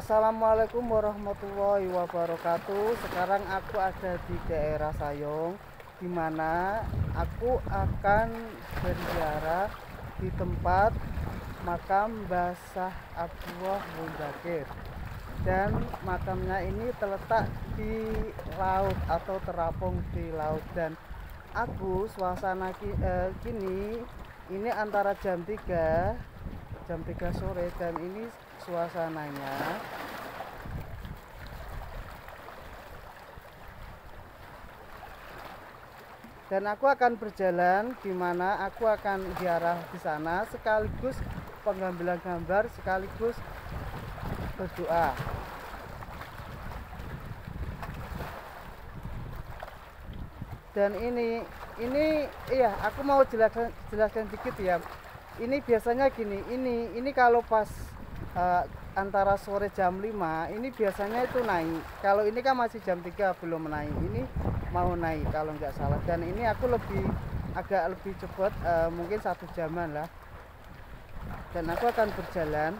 Assalamualaikum warahmatullahi wabarakatuh. Sekarang aku ada di daerah Sayong, di mana aku akan berziarah di tempat makam Mbah Syah Abdullah Mundakir. Dan makamnya ini terletak di laut atau terapung di laut. Dan aku suasana kini ini antara jam 3 sore, dan ini suasananya dan aku akan berjalan, di mana aku akan ziarah di sana sekaligus pengambilan gambar sekaligus berdoa. Dan ini iya, aku mau jelaskan dikit ya. Ini biasanya gini, ini kalau pas antara sore jam 5 ini biasanya itu naik. Kalau ini kan masih jam 3 belum naik, ini mau naik kalau nggak salah. Dan ini aku agak lebih cepat, mungkin 1 jaman lah. Dan aku akan berjalan.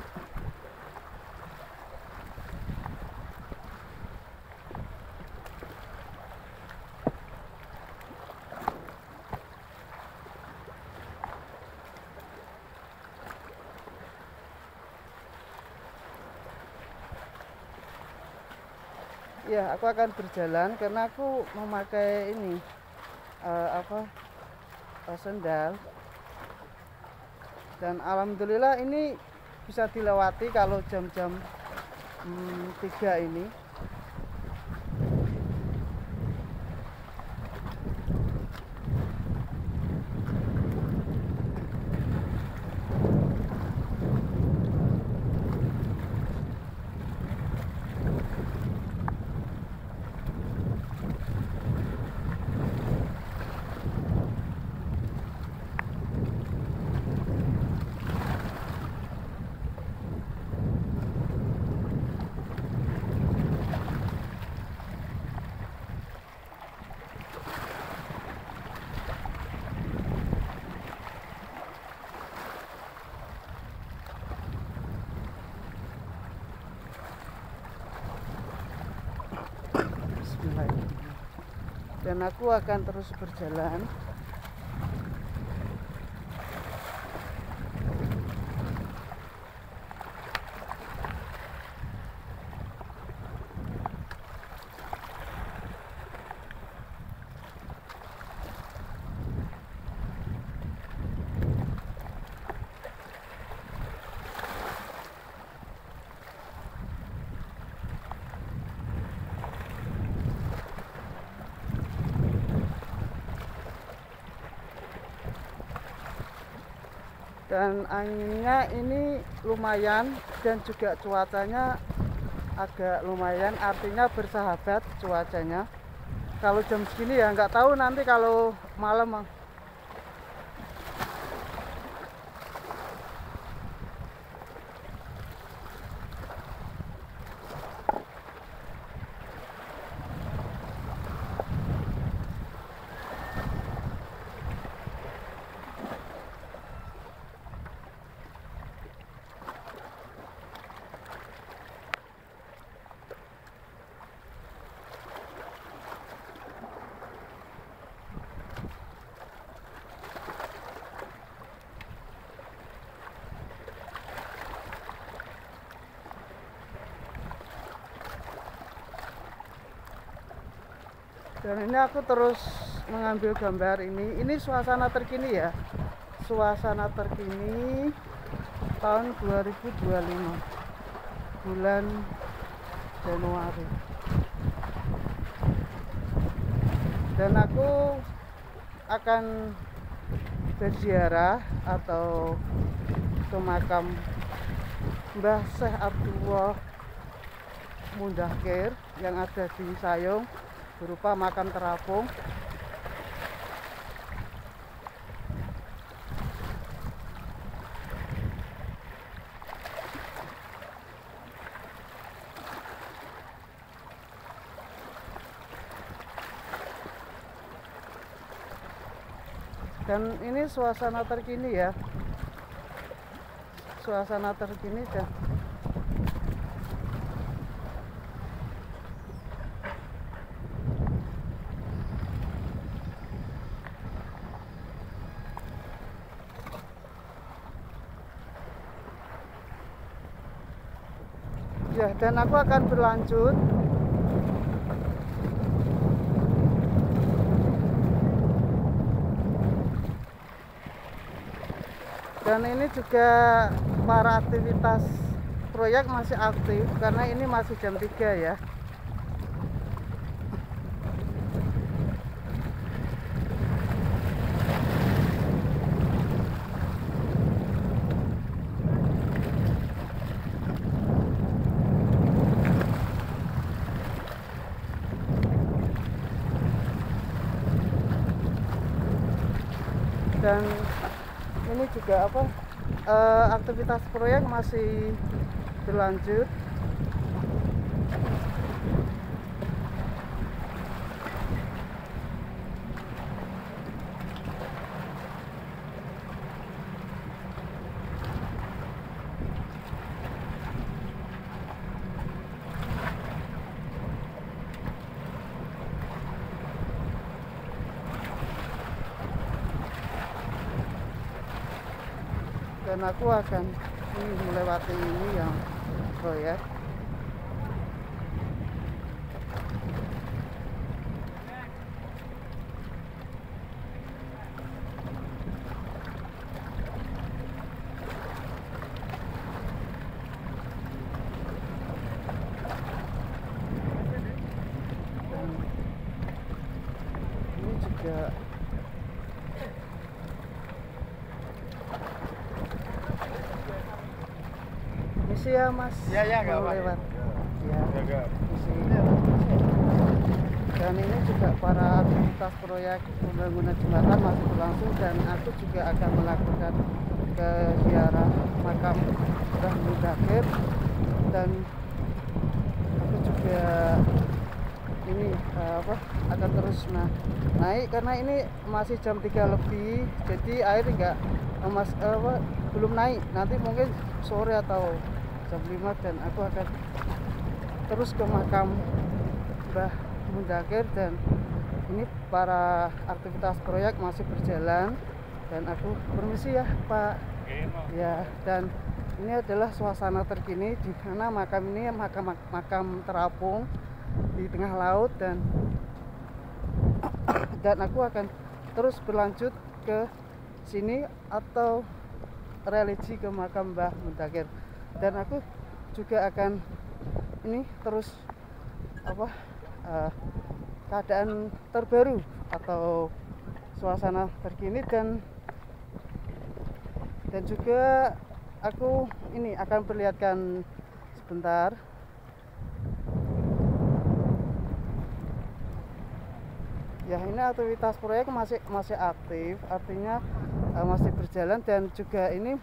Ya, aku akan berjalan karena aku memakai ini sendal. Dan alhamdulillah ini bisa dilewati kalau jam-jam 3 ini. Dan aku akan terus berjalan. Dan anginnya ini lumayan, dan juga cuacanya agak lumayan, artinya bersahabat cuacanya. Kalau jam segini ya nggak tahu nanti kalau malam. Dan ini aku terus mengambil gambar ini. Ini suasana terkini ya. Suasana terkini tahun 2025, bulan Januari. Dan aku akan berziarah atau ke makam Mbah Syah Abdullah Mundakir yang ada di Sayong, berupa makam terapung. Dan ini suasana terkini ya. Suasana terkini dan Ya, dan aku akan berlanjut dan ini juga para aktivitas proyek masih aktif karena ini masih jam 3 ya. Dan ini juga aktivitas proyek masih berlanjut. Dan aku akan melewati ini yang proyek. Dan ini juga misi ya Mas, ya mau apa lewat ya, ya misi. Dan ini juga para aktivitas proyek pembangunan jembatan masih berlangsung dan aku juga akan melakukan ke ziarah makam Mbah Mudakir. Dan aku juga ini akan terus naik karena ini masih jam 3 lebih, jadi air enggak belum naik, nanti mungkin sore atau jam 5. Dan aku akan terus ke makam Mbah Mudakir dan ini para aktivitas proyek masih berjalan. Dan aku permisi ya Pak. Ya, dan ini adalah suasana terkini di mana makam ini makam terapung di tengah laut. Dan aku akan terus berlanjut ke sini atau religi ke makam Mbah Mudakir. Dan aku juga akan ini terus keadaan terbaru atau suasana terkini dan juga aku ini akan perlihatkan sebentar. Ya, ini aktivitas proyek masih aktif, artinya masih berjalan. Dan juga ini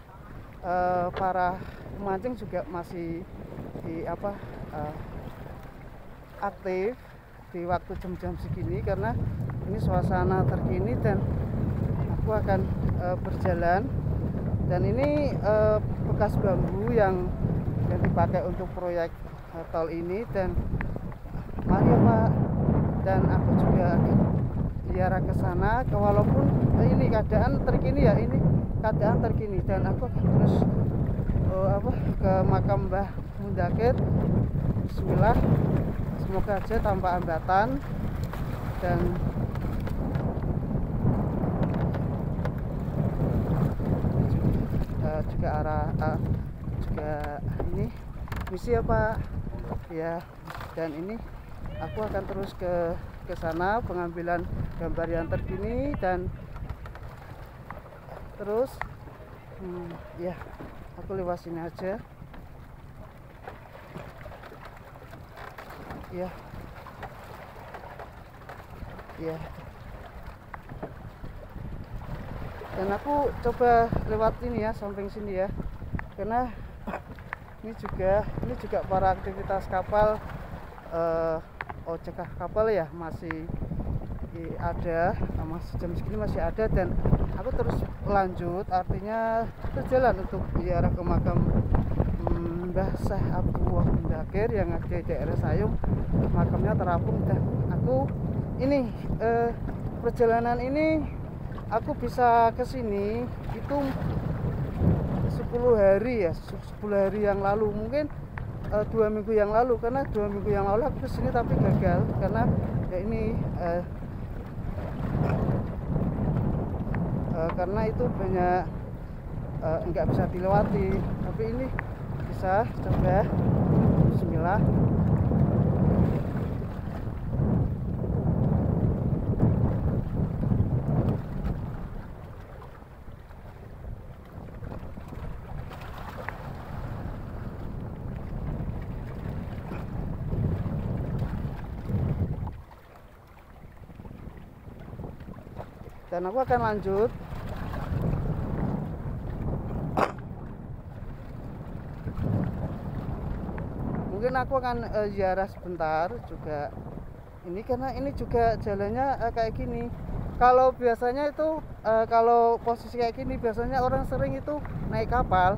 para pemancing juga masih aktif di waktu jam-jam segini karena ini suasana terkini. Dan aku akan berjalan. Dan ini bekas bambu yang dipakai untuk proyek tol ini. Dan mari ya Pak, dan aku juga akan ziarah ke sana, walaupun ini keadaan terkini ya, ini keadaan terkini. Dan aku akan terus ke makam Mbah Mudakir. Bismillah, semoga aja tanpa hambatan. Dan juga juga ini misi ya Pak ya. Dan ini aku akan terus ke sana pengambilan gambar yang terkini. Dan terus ya aku lewat sini aja ya. Dan aku coba lewat ini ya, samping sini ya, karena ini juga para aktivitas kapal ojek kapal ya masih ada, masih jam segini masih ada. Dan aku terus lanjut, artinya berjalan untuk ziarah ke makam Mbah Syekh Abdullah Mudakir yang ada di daerah Sayung. Makamnya terapung. Dan aku ini perjalanan ini aku bisa ke sini itu 10 hari ya, 10 hari yang lalu. Mungkin 2 minggu yang lalu, karena 2 minggu yang lalu aku kesini tapi gagal karena ya ini karena itu banyak nggak bisa dilewati, tapi ini bisa. Coba bismillah. Dan aku akan lanjut. Mungkin aku akan ziarah sebentar juga ini, karena ini juga jalannya kayak gini. Kalau biasanya itu kalau posisi kayak gini biasanya orang sering itu naik kapal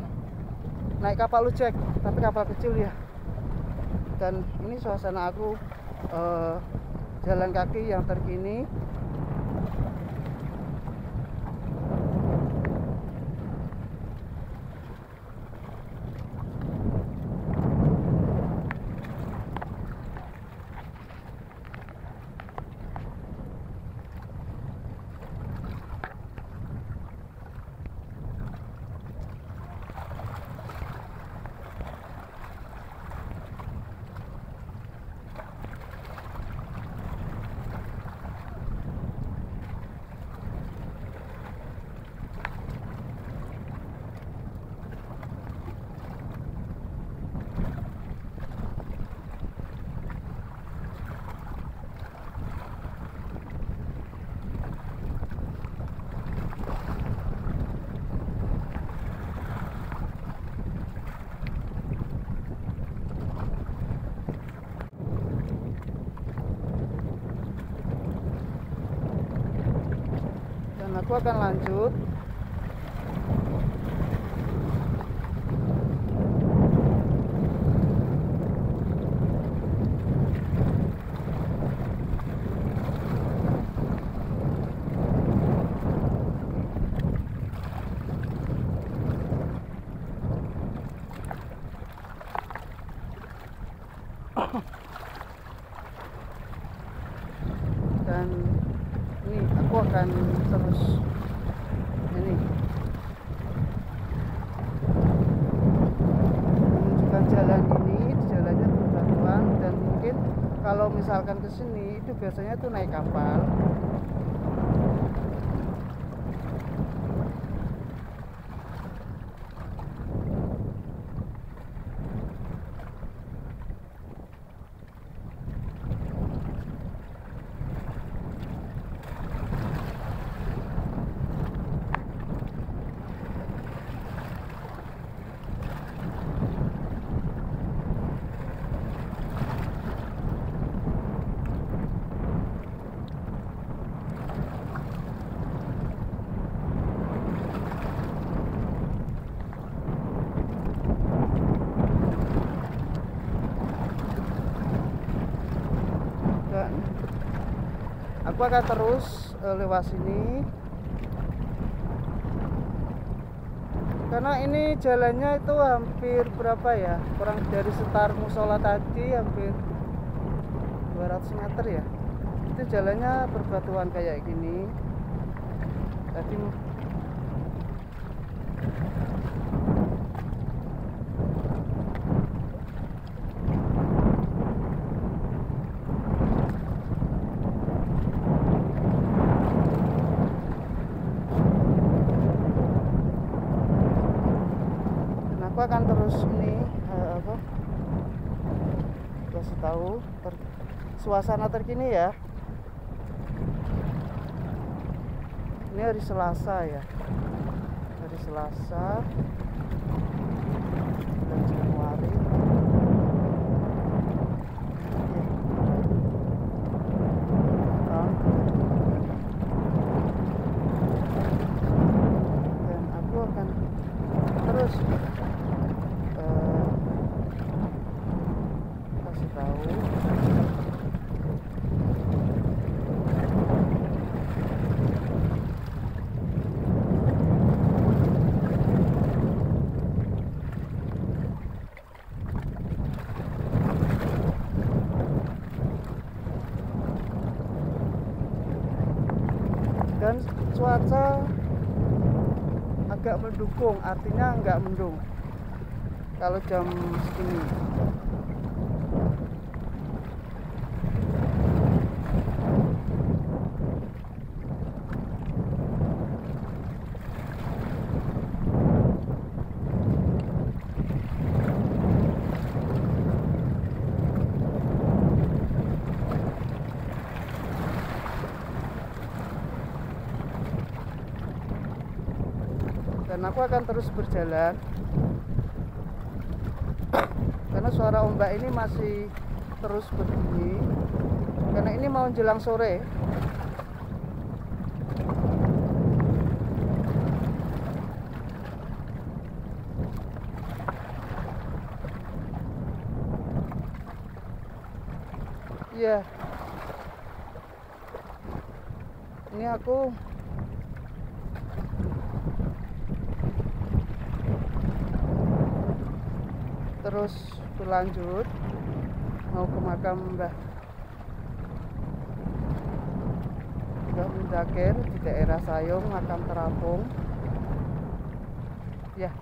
ujek, tapi kapal kecil ya. Dan ini suasana aku jalan kaki yang terkini. Aku akan lanjut. Dan ini aku akan terus ini menunjukkan jalan ini, jalannya berbatuan. Dan mungkin kalau misalkan ke sini itu biasanya tuh naik kapal. Aku akan terus lewat sini, karena ini jalannya itu hampir berapa ya, kurang dari setar musola tadi hampir 200 meter ya. Itu jalannya berbatuan kayak gini tadi. Aku akan terus ini kasih tahu suasana terkini ya. Ini hari Selasa ya, hari Selasa bulan Januari. Dan aku akan terus kasih tahu cuaca agak mendukung, artinya nggak mendung kalau jam segini. Dan aku akan terus berjalan karena suara ombak ini masih terus berbunyi, karena ini mau menjelang sore. Iya, ini aku terus berlanjut mau ke makam Mbah Mundakir di daerah Sayung, makam terapung ya.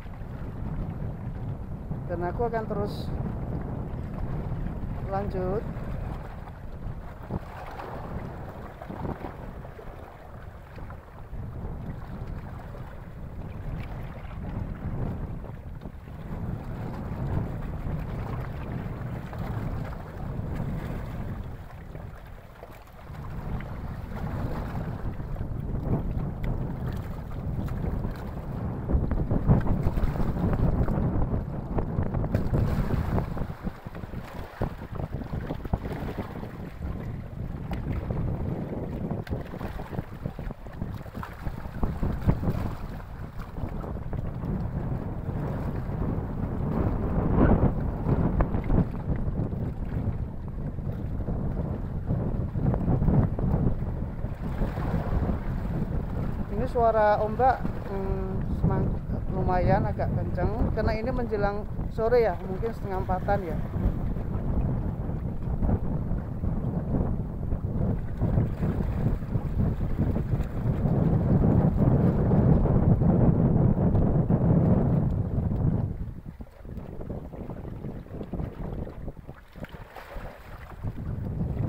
Dan aku akan terus lanjut. Suara ombak lumayan agak kencang karena ini menjelang sore ya, mungkin setengah empatan ya.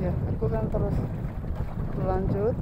Ya, aku kan terus berlanjut.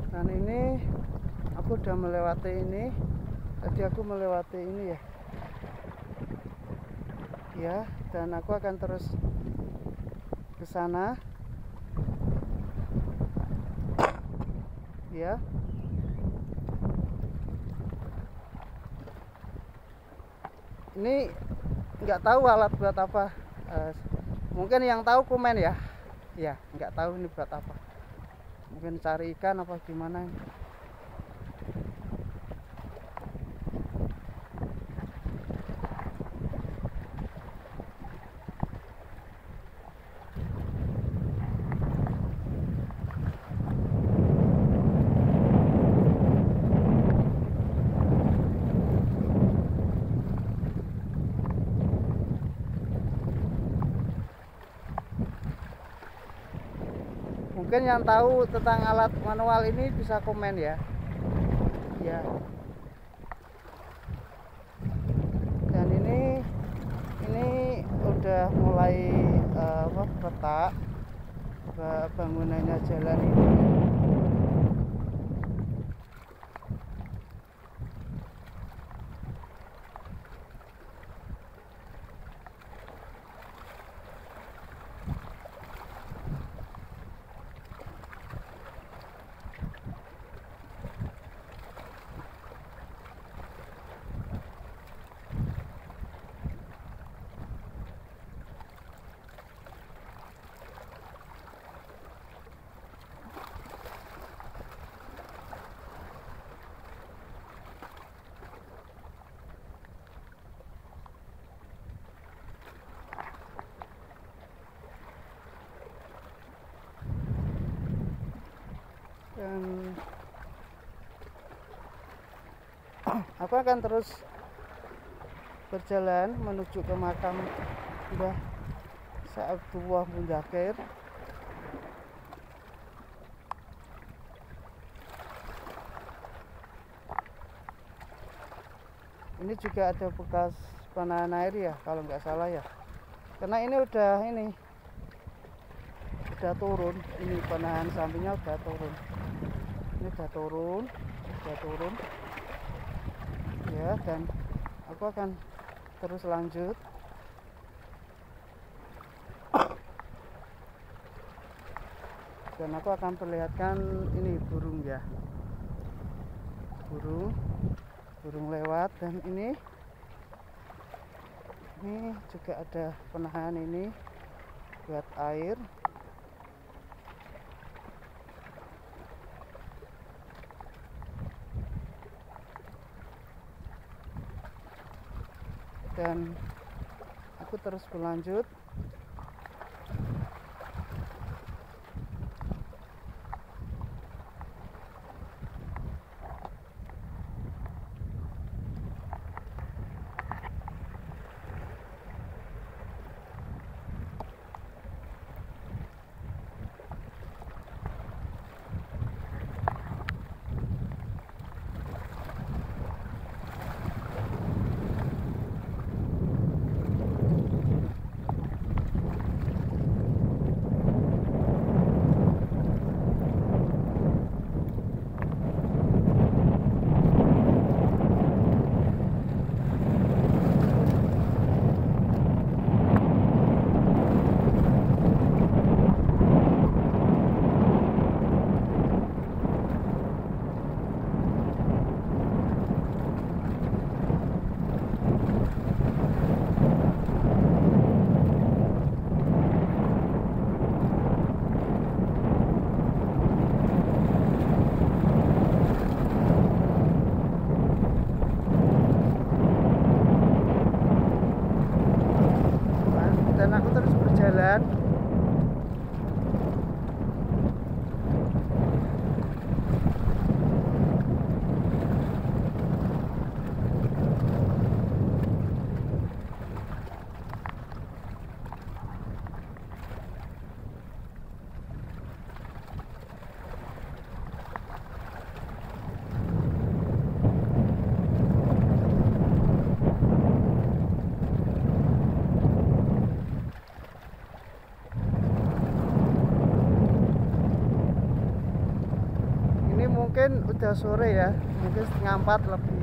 Dan ini aku udah melewati ini. Tadi aku melewati ini ya. Ya, dan aku akan terus ke sana. Ya. Ini nggak tahu alat buat apa. Mungkin yang tahu komen ya. Ya, nggak tahu ini buat apa. Mungkin cari ikan apa gimana. Mungkin yang tahu tentang alat manual ini bisa komen ya. Ya. Dan ini udah mulai retak bangunannya jalan ini. Aku akan terus berjalan menuju ke makam Mbah Sa'abdullah Mundakir. Ini juga ada bekas penahan air ya, kalau nggak salah ya. Karena ini udah turun, ini penahan sampingnya udah turun. Ini udah turun ya, dan aku akan terus lanjut. Dan aku akan perlihatkan ini burung ya, burung lewat. Dan ini juga ada penahan ini buat air. Dan aku terus berlanjut. Dan aku terus berjalan. Mungkin udah sore ya, mungkin 3:30 lebih.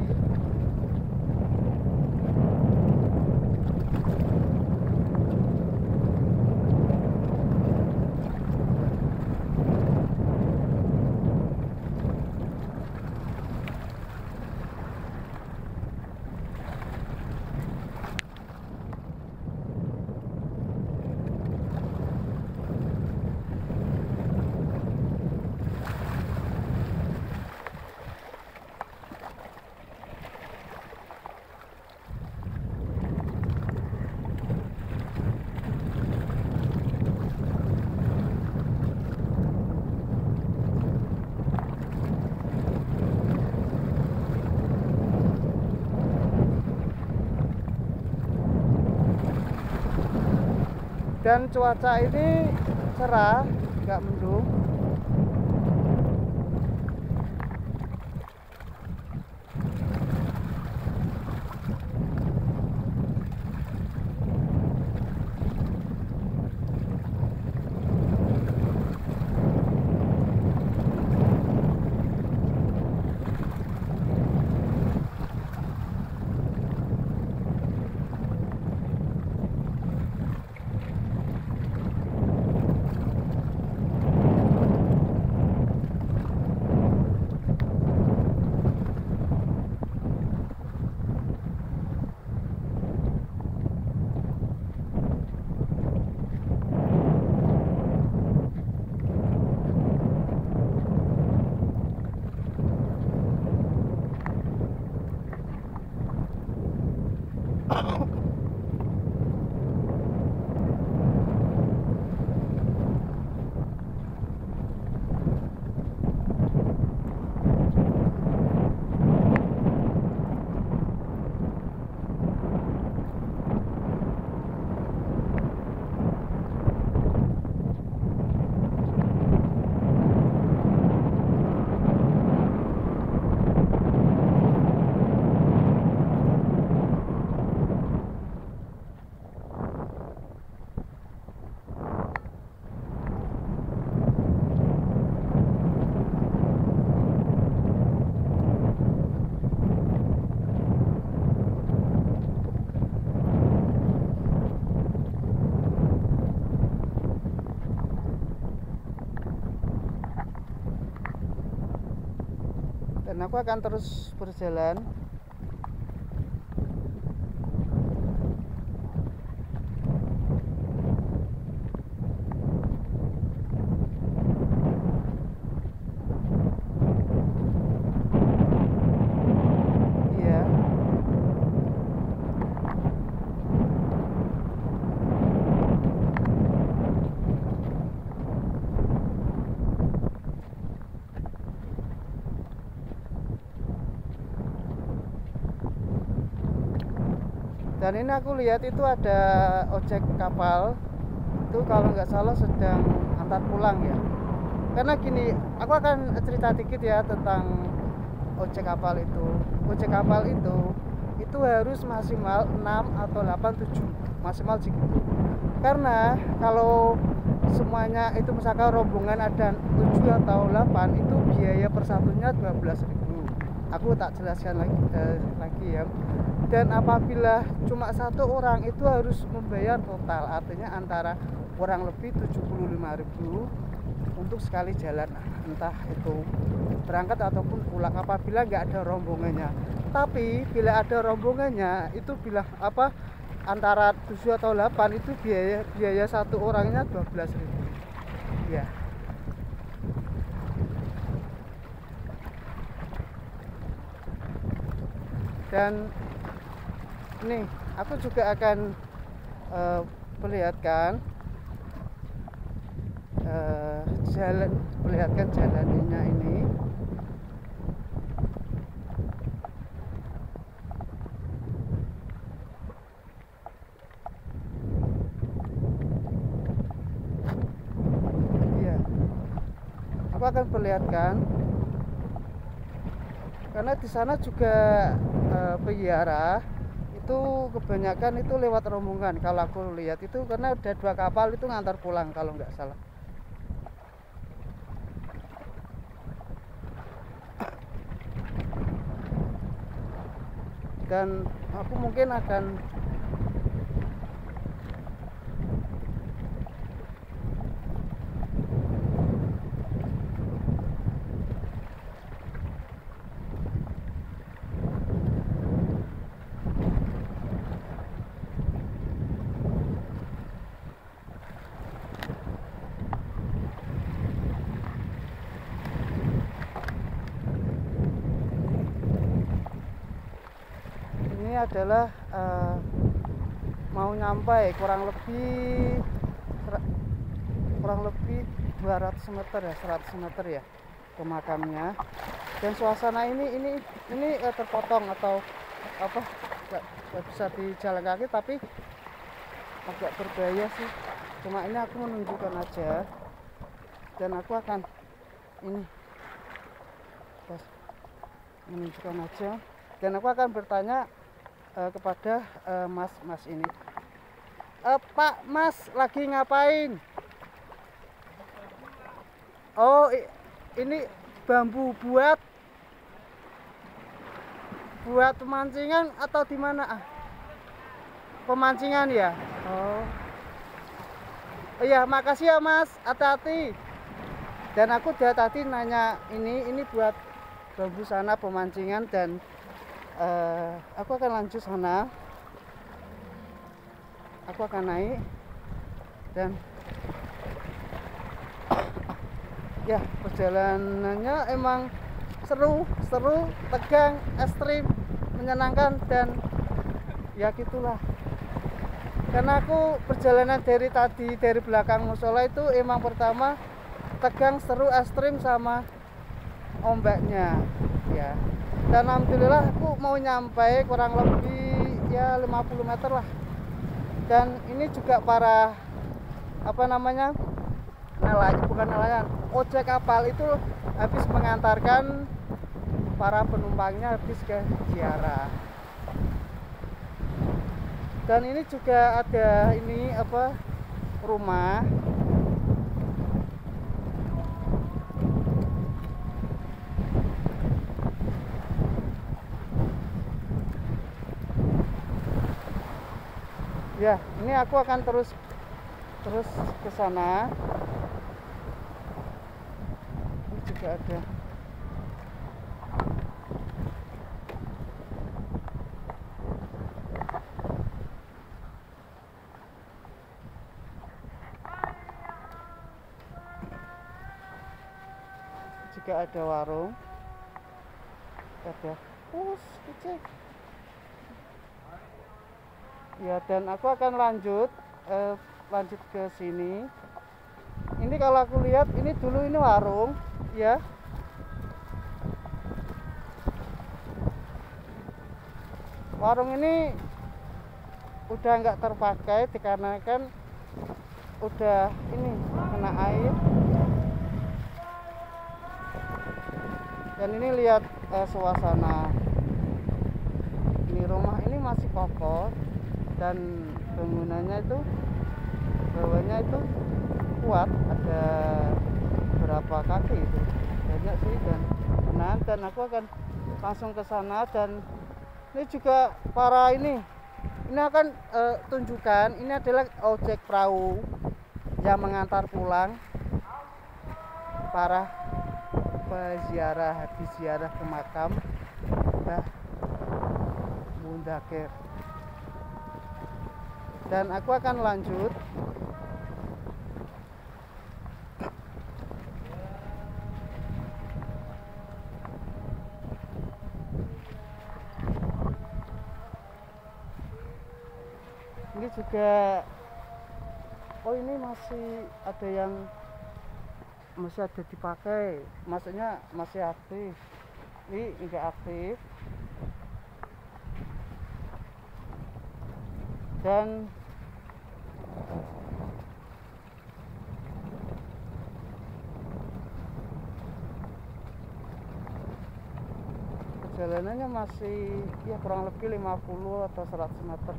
Dan cuaca ini cerah, nggak mendung. aku akan terus berjalan. Iya. Dan ini aku lihat itu ada ojek kapal itu, kalau nggak salah sedang antar pulang ya. Karena gini, aku akan cerita dikit ya tentang ojek kapal itu. Ojek kapal itu harus maksimal 6 atau 8, 7 maksimal segitu. Karena kalau semuanya itu misalkan rombongan ada 7 atau 8, itu biaya per satunya 12.000. Aku tak jelaskan lagi ya. Dan apabila cuma satu orang itu harus membayar total, artinya antara kurang lebih 75.000 untuk sekali jalan, entah itu berangkat ataupun pulang apabila nggak ada rombongannya. Tapi bila ada rombongannya itu bila antara 7 atau 8 itu biaya satu orangnya 12.000 ya. Dan nih aku juga akan perlihatkan jalannya ini. Iya, aku akan perlihatkan karena di sana juga peziarah itu kebanyakan itu lewat rombongan. Kalau aku lihat itu karena ada 2 kapal itu ngantar pulang kalau nggak salah. Dan aku mungkin akan adalah mau nyampe kurang lebih 200 meter ya, 100 meter ya ke makamnya. Dan suasana ini terpotong atau nggak bisa dijalan kaki, tapi agak berbahaya sih. Cuma ini aku menunjukkan aja, dan aku akan menunjukkan aja, dan aku akan bertanya kepada mas ini. Pak, Mas lagi ngapain? Oh, ini bambu buat pemancingan atau di mana? Pemancingan ya. Oh iya, makasih ya Mas, hati-hati. Dan aku dia tadi nanya ini buat bambu sana pemancingan, dan aku akan lanjut sana. Aku akan naik dan ya, perjalanannya emang seru, tegang, ekstrim, menyenangkan, dan ya gitulah. Karena aku perjalanan dari belakang musola itu emang pertama tegang, seru, ekstrim, sama ombaknya ya. Dan alhamdulillah aku mau nyampe kurang lebih ya 50 meter lah. Dan ini juga para nelayan, ojek kapal itu habis mengantarkan para penumpangnya habis ke ziarah. Dan ini juga ada rumah. Ya, ini aku akan terus ke sana. Ini juga ada. juga ada warung, ada kecil. Ya, dan aku akan lanjut ke sini. Ini kalau aku lihat ini dulu ini warung, ya. Warung ini udah nggak terpakai dikarenakan udah ini kena air. Dan ini lihat suasana. Ini rumah ini masih kokoh dan bangunannya itu bawahnya itu kuat, ada berapa kaki itu banyak sih, dan aku akan langsung ke sana. Dan ini juga para ini akan tunjukkan, ini adalah ojek perahu yang mengantar pulang para peziarah, habis ziarah ke makam Mbah Mundakir. Dan aku akan lanjut. Ini juga, oh ini masih ada yang masih ada dipakai, maksudnya masih aktif. Ini enggak aktif. Dan perjalanannya masih ya kurang lebih 50 atau 100 meter.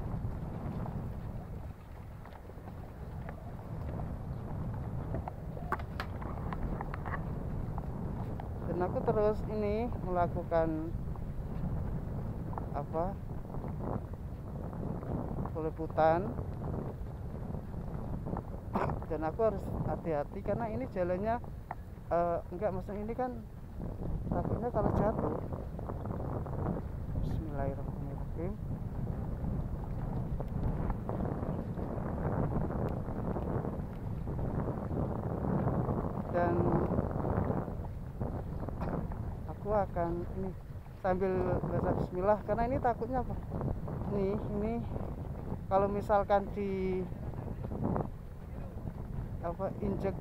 Dan aku terus ini melakukan peliputan, dan aku harus hati-hati karena ini jalannya enggak, maksudnya ini kan takutnya kalau jatuh. Bismillahirrahmanirrahim. Dan aku akan ini sambil baca bismillah karena ini takutnya apa? Ini kalau misalkan di injek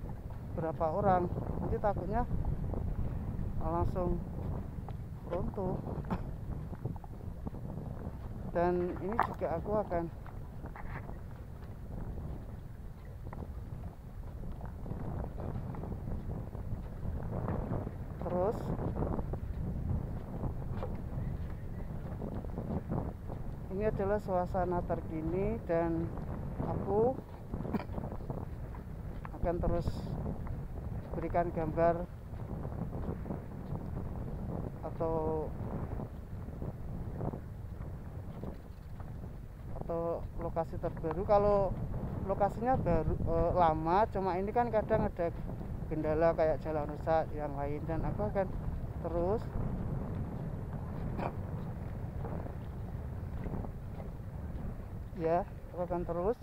berapa orang, nanti takutnya langsung runtuh. Dan ini juga aku akan terus ini adalah suasana terkini, dan aku akan terus berikan gambar atau lokasi terbaru. Kalau lokasinya baru lama, cuma ini kan kadang ada kendala kayak jalan rusak yang lain, dan aku akan terus ya, aku akan terus.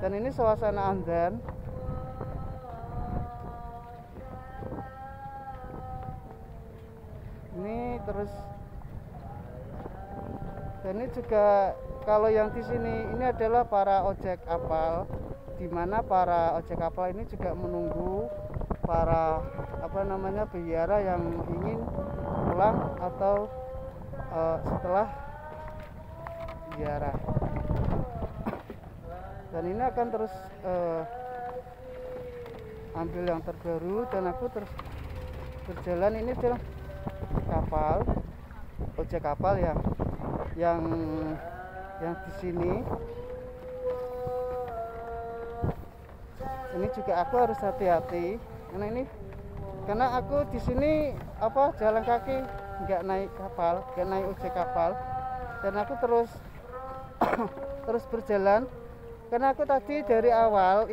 Dan ini suasana Andan. Ini terus, dan ini juga kalau yang di sini ini adalah para ojek kapal, di mana para ojek kapal ini juga menunggu para biara yang ingin pulang atau setelah ziarah. Dan ini akan terus ambil yang terbaru, dan aku terus berjalan. Ini adalah kapal, ojek kapal yang di sini. Ini juga aku harus hati-hati karena aku di sini jalan kaki, nggak naik kapal, nggak naik ojek kapal. Dan aku terus terus berjalan karena aku tadi dari awal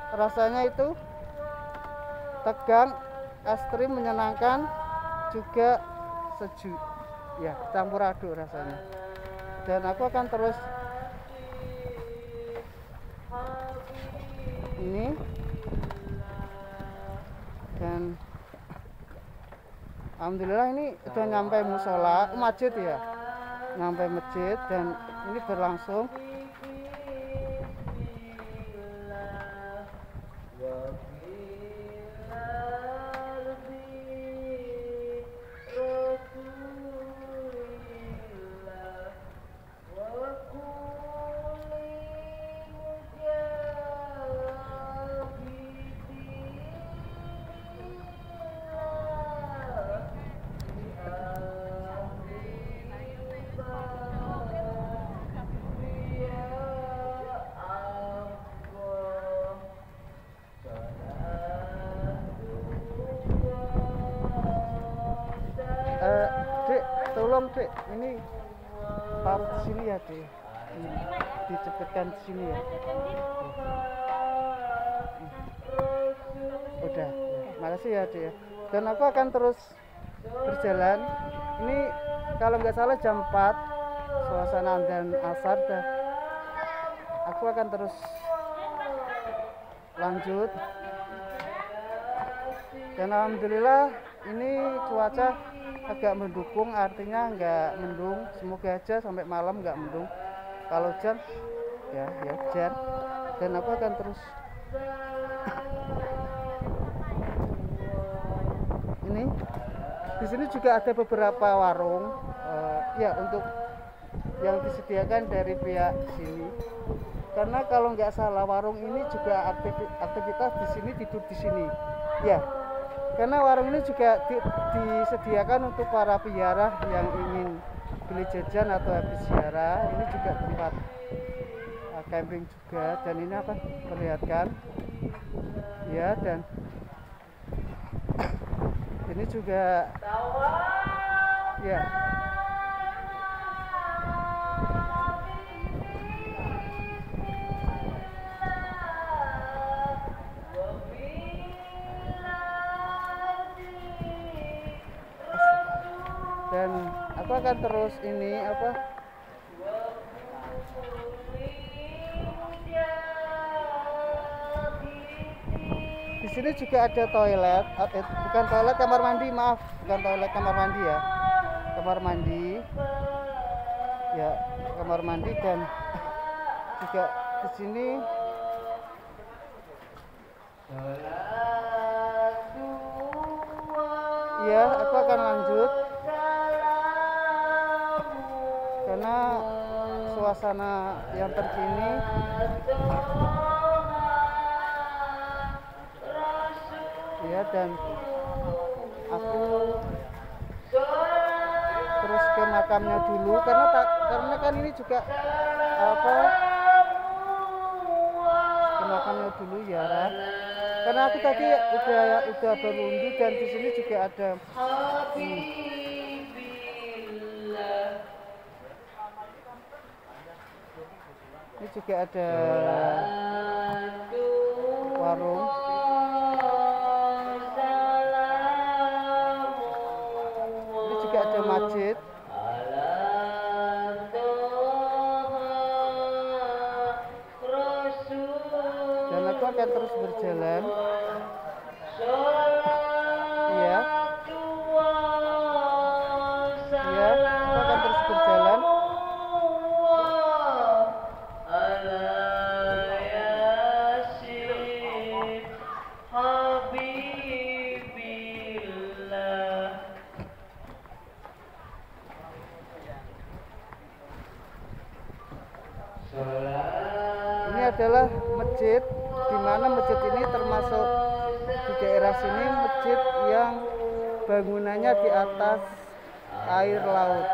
rasanya itu tegang, ekstrim, menyenangkan, juga sejuk ya, campur aduk rasanya. Dan aku akan terus ini Dan alhamdulillah ini udah nyampe musola masjid ya, nyampe masjid dan ini berlangsung. Dek, tolong Dek, ini taruh di sini ya Dek, dicepetkan di sini ya. Udah, makasih ya Dek. Dan aku akan terus berjalan. Ini kalau nggak salah jam 4, suasana dan asar dah. Aku akan terus lanjut. Dan alhamdulillah ini cuaca agak mendukung, artinya nggak mendung. Semoga aja sampai malam nggak mendung. Kalau hujan ya hujan. Dan aku akan terus ini. Di sini juga ada beberapa warung ya untuk yang disediakan dari pihak sini. Karena kalau nggak salah warung ini juga aktivitas di sini, tidur di sini. Ya. Karena warung ini juga disediakan untuk para piara yang ingin beli jajan atau habis ziarah. Ini juga tempat camping juga. Dan ini apa perlihatkan ya, dan ini juga ya dan aku akan terus ini apa di sini juga ada toilet, bukan toilet, kamar mandi, maaf, bukan toilet, kamar mandi ya, kamar mandi ya, kamar mandi. Dan juga di sini ya, aku akan lanjut karena suasana yang terkini ya. Dan aku terus ke makamnya dulu karena kan ini juga apa, ke makamnya dulu ya, karena aku tadi udah berundu. Dan di sini juga ada ini juga ada warung. Ini juga ada masjid. Dan aku akan terus berjalan. Iya. Iya, aku akan terus berjalan. Ini adalah masjid, di mana masjid ini termasuk di daerah sini masjid yang bangunannya di atas air laut,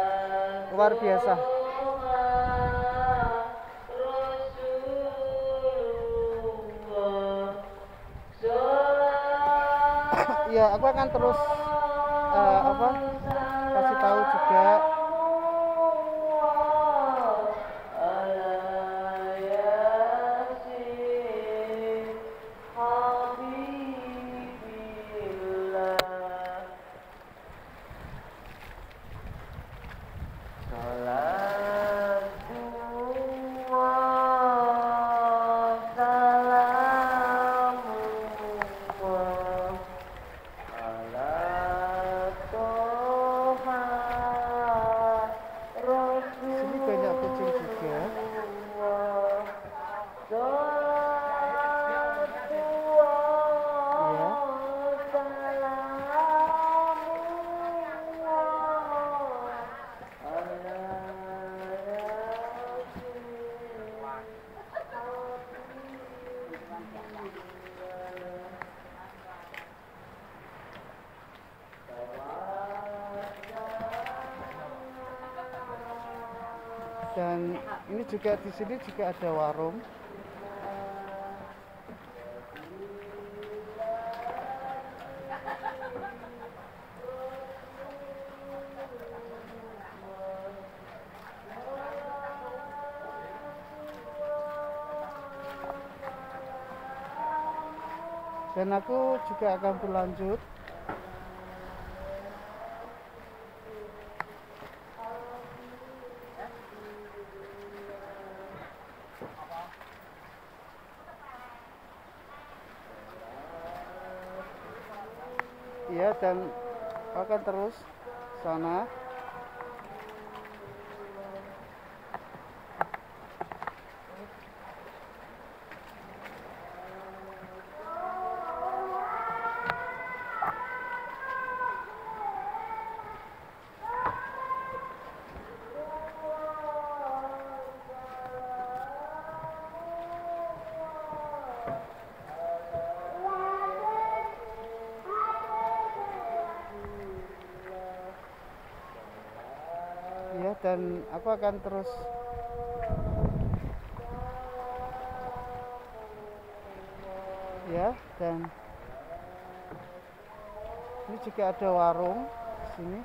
luar biasa. Ya, aku akan terus kasih tahu juga. Dan ini juga di sini juga ada warung. Dan aku juga akan berlanjut. Ya, dan akan terus sana. Ya, dan aku akan terus ya, dan ini juga ada warung di sini.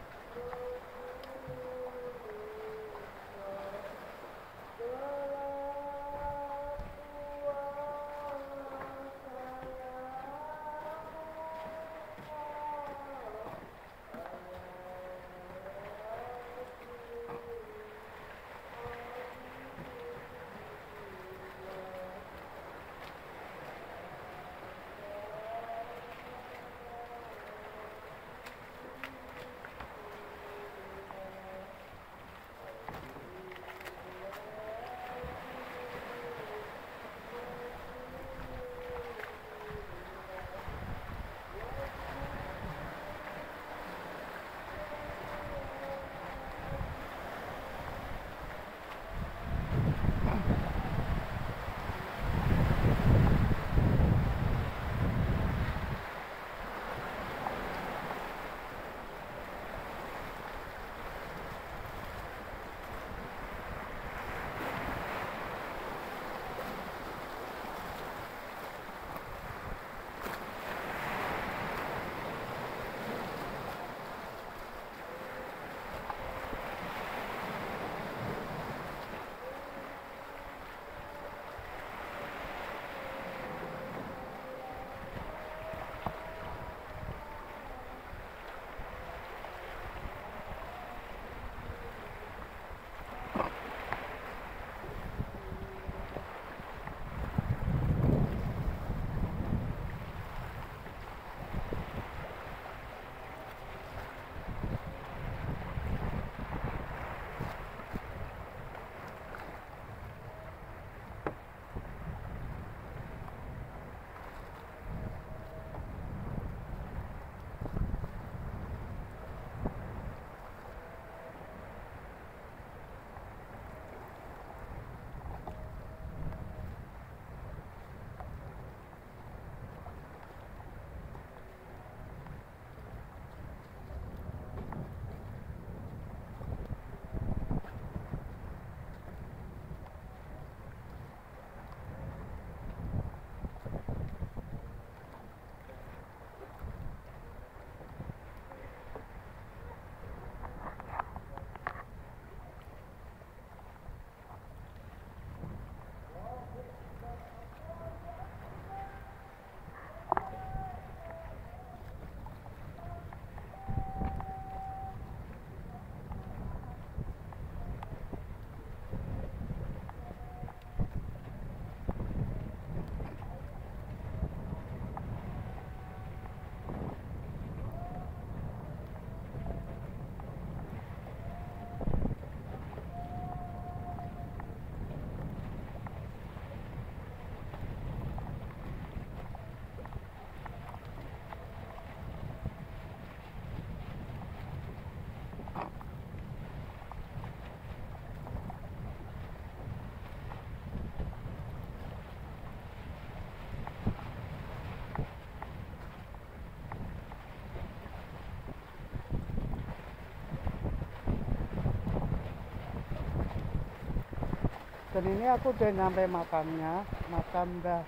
Dan ini aku udah nyampe makamnya, makam Mbah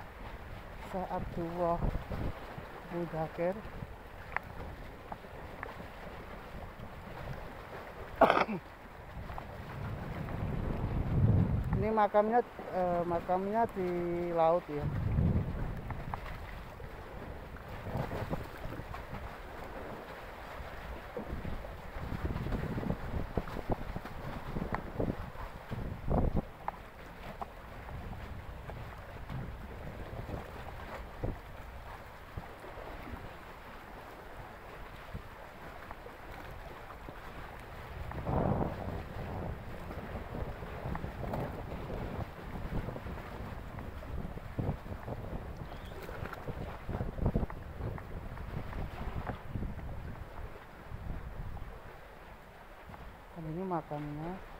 Sa'abdullah Mudakir. Ini makamnya di laut ya. Dan ini makamnya.